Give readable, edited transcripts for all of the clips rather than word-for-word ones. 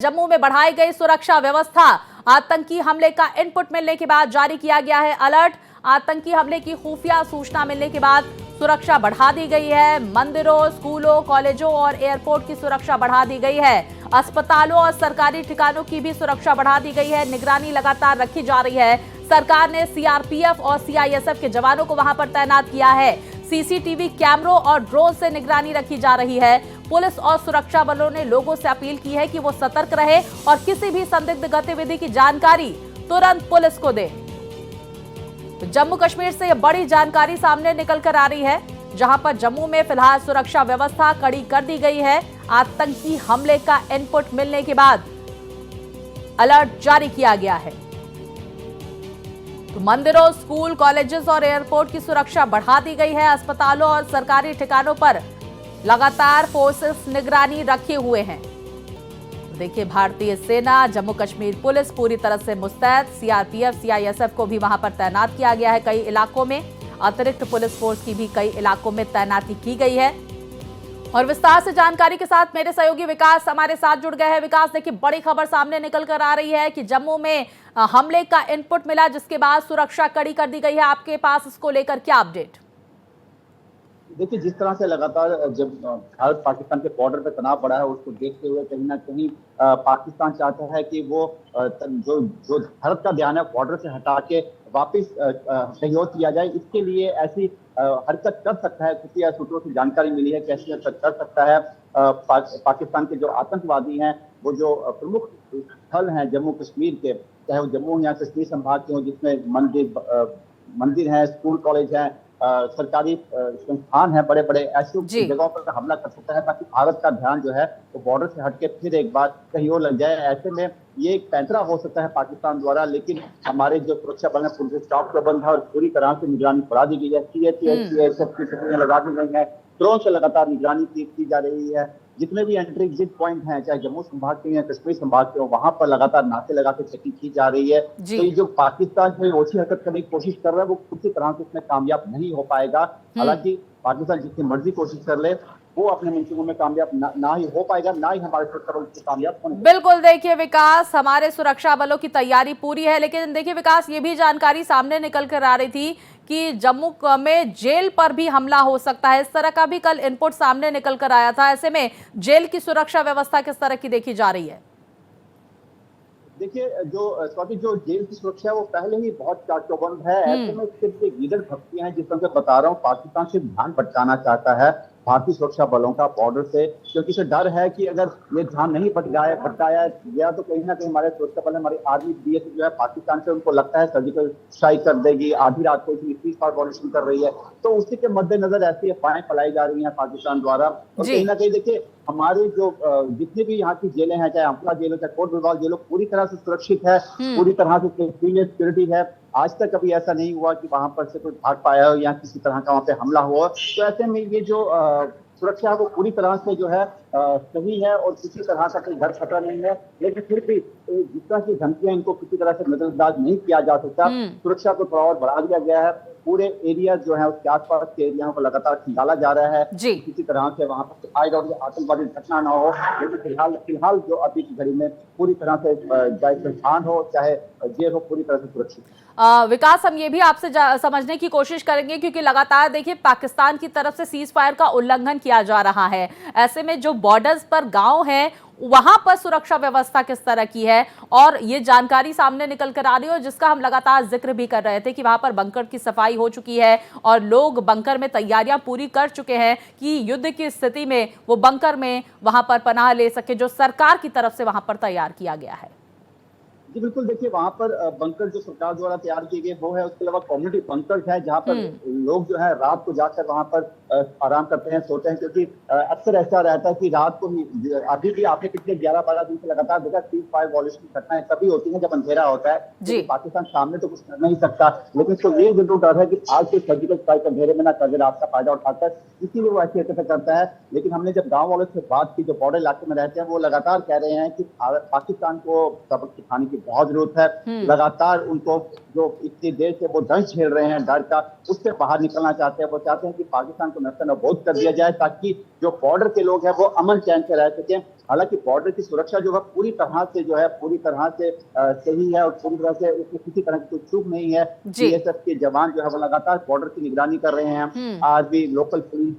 जम्मू में बढ़ाई गई सुरक्षा व्यवस्था। आतंकी हमले का इनपुट मिलने के बाद जारी किया गया है अलर्ट। आतंकी हमले की खुफिया सूचना मिलने के बाद सुरक्षा बढ़ा दी गई है। मंदिरों, स्कूलों, कॉलेजों और एयरपोर्ट की सुरक्षा बढ़ा दी गई है। अस्पतालों और सरकारी ठिकानों की भी सुरक्षा बढ़ा दी गई है। निगरानी लगातार रखी जा रही है। सरकार ने सीआरपीएफ और सीआईएसएफ के जवानों को वहां पर तैनात किया है। सीसीटीवी कैमरों और ड्रोन से निगरानी रखी जा रही है। पुलिस और सुरक्षा बलों ने लोगों से अपील की है कि वो सतर्क रहे और किसी भी संदिग्ध गतिविधि की जानकारी तुरंत पुलिस को दे। तो जम्मू कश्मीर से यह बड़ी जानकारी सामने निकल कर आ रही है, जहां पर जम्मू में फिलहाल सुरक्षा व्यवस्था कड़ी कर दी गई है। आतंकी हमले का इनपुट मिलने के बाद अलर्ट जारी किया गया है। तो मंदिरों, स्कूल, कॉलेजेस और एयरपोर्ट की सुरक्षा बढ़ा दी गई है। अस्पतालों और सरकारी ठिकानों पर लगातार फोर्सेस निगरानी रखे हुए हैं। देखिए, भारतीय सेना, जम्मू कश्मीर पुलिस पूरी तरह से मुस्तैद। सीआरपीएफ, सीआईएसएफ को भी वहां पर तैनात किया गया है। कई इलाकों में अतिरिक्त पुलिस फोर्स की भी कई इलाकों में तैनाती की गई है। और विस्तार से जानकारी के साथ मेरे सहयोगी विकास हमारे साथ जुड़ गए हैं। विकास, देखिए, बड़ी खबर सामने निकल कर आ रही है कि जम्मू में हमले का इनपुट मिला, जिसके बाद सुरक्षा कड़ी कर दी गई है। आपके पास इसको लेकर क्या अपडेट? देखिए, जिस तरह से लगातार जब भारत पाकिस्तान के बॉर्डर पे तनाव बढ़ा है, उसको देखते हुए कहीं ना कहीं पाकिस्तान चाहता है कि वो जो जो भारत का ध्यान है बॉर्डर से हटा के वापस कहीं और किया जाए। इसके लिए ऐसी हरकत कर सकता है। खुफिया सूत्रों से जानकारी मिली है कि ऐसी हरकत कर सकता है। पाकिस्तान के जो आतंकवादी हैं, वो जो प्रमुख स्थल हैं जम्मू कश्मीर के, चाहे वो जम्मू या कश्मीर संभाग के हों, जिसमें मंदिर हैं, स्कूल, कॉलेज हैं, सरकारी संस्थान है, बड़े बड़े, ऐसी जगहों पर हमला कर सकता है, ताकि भारत का ध्यान जो है वो बॉर्डर से हटके फिर एक बार कहीं और लग जाए। ऐसे में ये एक पैंतरा हो सकता है पाकिस्तान द्वारा, लेकिन हमारे जो सुरक्षा बल है, पुलिस स्टाफ प्रबंध है और पूरी तरह से निगरानी बढ़ा दी गई है। सीएचएफ की टुकड़ियां लगा दी गई है। ड्रोन से लगातार निगरानी की जा रही है। जितने भी एंट्री एग्जिट पॉइंट हैं, चाहे जम्मू संभाग के या कश्मीर संभाग के हो, वहां पर लगातार नाके लगा के चेकिंग की जा रही है। तो ये जो पाकिस्तान में ओछी हरकत करने की कोशिश कर रहा है, वो किसी तरह से इसमें कामयाब नहीं हो पाएगा। हालांकि पाकिस्तान जितनी मर्जी कोशिश कर ले, वो अपने मंसूबों में कामयाब ना ही हो पाएगा, ना ही हमारे सुरक्षा बल कामयाब होने। बिल्कुल, देखिए विकास, हमारे सुरक्षा बलों की तैयारी पूरी है। लेकिन देखिए विकास, ये भी जानकारी सामने निकल कर आ रही थी कि जम्मू में जेल पर भी हमला हो सकता है। इस तरह का भी कल इनपुट सामने निकल कर आया था। ऐसे में जेल की सुरक्षा व्यवस्था किस तरह की देखी जा रही है? देखिए, जो जेल की सुरक्षा है वो पहले ही बहुत चाक-चौबंद है। ऐसे में सिर्फ एक लीडर भक्तियां हैं, जिस तरह से बता रहा हूँ, पाकिस्तान से ध्यान भटकाना चाहता है भारतीय सुरक्षा बलों का बॉर्डर से, क्योंकि उसे डर है कि अगर ये ध्यान नहीं भटकाया गया तो कहीं ना कहीं हमारे सुरक्षा बल, हमारी आर्मी, बीएसएफ जो है पाकिस्तान से, उनको लगता है सर्जिकल स्ट्राइक कर देगी। आधी रात को इतनी सीज फायर वॉल्यूशन कर रही है, तो उसी के मद्देनजर ऐसी अफवाहें फैलाई जा रही हैं पाकिस्तान द्वारा। और कहीं ना कहीं देखिए, हमारे जो जितने भी यहाँ की जेलें हैं, चाहे अम्फला जेल हो, चाहे कोट भलवाल जेल हो, पूरी तरह से सुरक्षित है, पूरी तरह से सिक्योरिटी है। आज तक कभी ऐसा नहीं हुआ कि वहां पर से कोई भाग पाया हो या किसी तरह का वहां पे हमला हुआ। तो ऐसे में ये जो सुरक्षा है वो पूरी तरह से जो है सही है और किसी तरह का कोई घर खतरा नहीं है। लेकिन फिर भी जिस तरह की धमकियां, इनको किसी तरह से नजरअंदाज नहीं किया जा सकता। सुरक्षा को थोड़ा और बढ़ा दिया गया है। पूरे एरिया जो है उसके आसपास के एरिया को लगातार खंगाला जा रहा है, किसी तरह से वहां पर आतंकवादी घटना ना हो। लेकिन फिलहाल जो अभी की घड़ी में पूरी तरह से, चाहे संस्थान हो चाहे जेल हो, पूरी तरह से सुरक्षित। विकास, हम ये भी आपसे समझने की कोशिश करेंगे, क्योंकि लगातार देखिए पाकिस्तान की तरफ से सीज फायर का उल्लंघन किया जा रहा है। ऐसे में जो बॉर्डर्स पर गांव हैं, वहां पर सुरक्षा व्यवस्था किस तरह की है? और ये जानकारी सामने निकल कर आ रही है, जिसका हम लगातार जिक्र भी कर रहे थे कि वहां पर बंकर की सफाई हो चुकी है और लोग बंकर में तैयारियां पूरी कर चुके हैं कि युद्ध की स्थिति में वो बंकर में वहां पर पनाह ले सके, जो सरकार की तरफ से वहां पर तैयार किया गया है। जी बिल्कुल, देखिए, वहां पर बंकर जो सरकार द्वारा तैयार किए गए वो है। उसके अलावा कम्युनिटी बंकर है, जहां पर लोग जो है रात को जाकर वहां पर आराम करते हैं, सोते हैं। क्योंकि अक्सर ऐसा रहता है कि रात को ही, अभी भी आपने पिछले 11-12 दिन से लगातार देखा, सीज फायर वॉल्यूशन की घटनाएं तभी होती हैं जब अंधेरा होता है। तो पाकिस्तान सामने तो कुछ कर नहीं सकता, लेकिन इसको ये जरूर डर है कि आज से सर्जिकल स्ट्राइक अंधेरे में ना कर, रात का फायदा उठाकर, इसीलिए वो ऐसी हरकतें करता है। लेकिन हमने जब गाँव वालों से बात की, जो बॉर्डर इलाके में रहते हैं, वो लगातार कह रहे हैं कि पाकिस्तान को सबक सिखाने की बहुत जरूरत है। लगातार उनको जो इतनी देर से वो दंश झेल रहे हैं डर का, उससे बाहर निकलना चाहते हैं। वो चाहते हैं कि पाकिस्तान को नस्तानाबूद कर दिया जाए ताकि जो बॉर्डर के लोग हैं वो अमन चैन से रह सकें। हालांकि बॉर्डर की सुरक्षा जो है पूरी तरह से सही है और पूरी तरह से उसमें किसी तरह की कोई चूक नहीं है। बीएसएफ के जवान जो है वो लगातार बॉर्डर की निगरानी कर रहे हैं। आर्मी, लोकल पुलिस,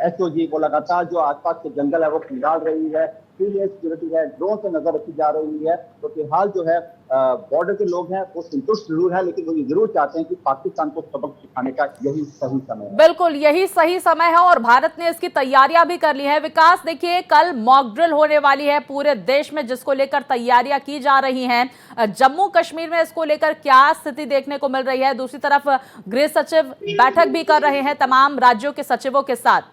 एसओजी वो लगातार जो आसपास के जंगल है वो खंगाल रही है। सिक्योरिटी है, ड्रोन से नजर रखी जा रही है। तो फिलहाल जो है बॉर्डर के लोग हैं वो संतुष्ट जरूर है, लेकिन वो ये जरूर चाहते हैं कि पाकिस्तान को सबक सिखाने का यही सही समय है। बिल्कुल यही सही समय है और भारत ने इसकी तैयारियां भी कर ली है। विकास, देखिए कल मॉक ड्रिल होने वाली है पूरे देश में, जिसको लेकर तैयारियां की जा रही हैं। जम्मू कश्मीर में इसको लेकर क्या स्थिति देखने को मिल रही है? दूसरी तरफ गृह सचिव बैठक भी कर रहे हैं तमाम राज्यों के सचिवों के साथ।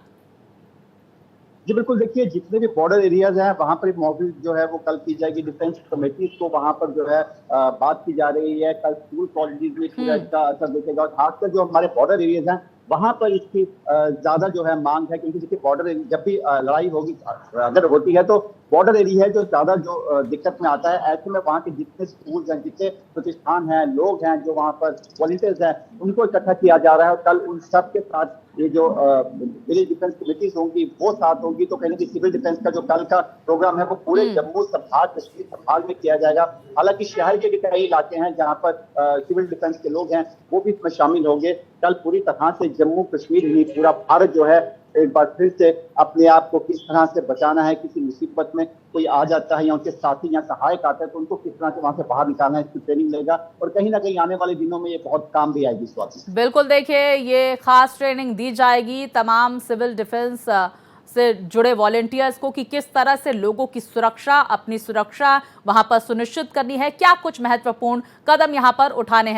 जी बिल्कुल, देखिए जितने भी बॉर्डर एरियाज हैं वहां पर मॉक जो है वो कल की जाएगी। डिफेंस कमेटी को वहां पर जो है बात की जा रही है। कल स्कूल कॉलेजेस में पूरा इसका असर देखेगा और खासकर जो हमारे बॉर्डर एरियाज हैं वहां पर इसकी ज्यादा जो है मांग है, क्योंकि देखिए बॉर्डर जब भी लड़ाई होगी अगर होती है तो बॉर्डर एरिया है जो ज्यादा जो दिक्कत में आता है। ऐसे में वहाँ के जितने स्कूल हैं, जितने प्रतिष्ठान हैं, लोग हैं जो वहाँ पर वॉलंटियर्स हैं, उनको इकट्ठा किया जा रहा है। और कल उन सब के साथ ये जो विलेज डिफेंस कमेटीज होंगी वो साथ होंगी। तो कहीं ना कहीं सिविल डिफेंस का जो कल का प्रोग्राम है वो पूरे जम्मू संभाग, कश्मीर संभाग में किया जाएगा। हालांकि शहर के भी कई इलाके हैं जहाँ पर सिविल डिफेंस के लोग हैं वो भी इसमें शामिल होंगे। कल पूरी तरह से जम्मू कश्मीर ही पूरा भारत जो है एक बार फिर से अपने आप को किस तरह से बचाना है। किसी मुसीबत में कोई आ जाता है या उनके साथी या सहायक आते हैं तो उनको किस तरह से वहां से बाहर निकालना है, इसकी ट्रेनिंग लेगा और कहीं ना कहीं आने वाले दिनों में ये बहुत काम भी आएगी इस वक्त। बिल्कुल, देखिए ये खास ट्रेनिंग दी जाएगी तमाम सिविल डिफेंस से जुड़े वॉलंटियर्स को कि किस तरह से लोगों की सुरक्षा, अपनी सुरक्षा वहां पर सुनिश्चित करनी है, क्या कुछ महत्वपूर्ण कदम यहां पर उठाने हैं।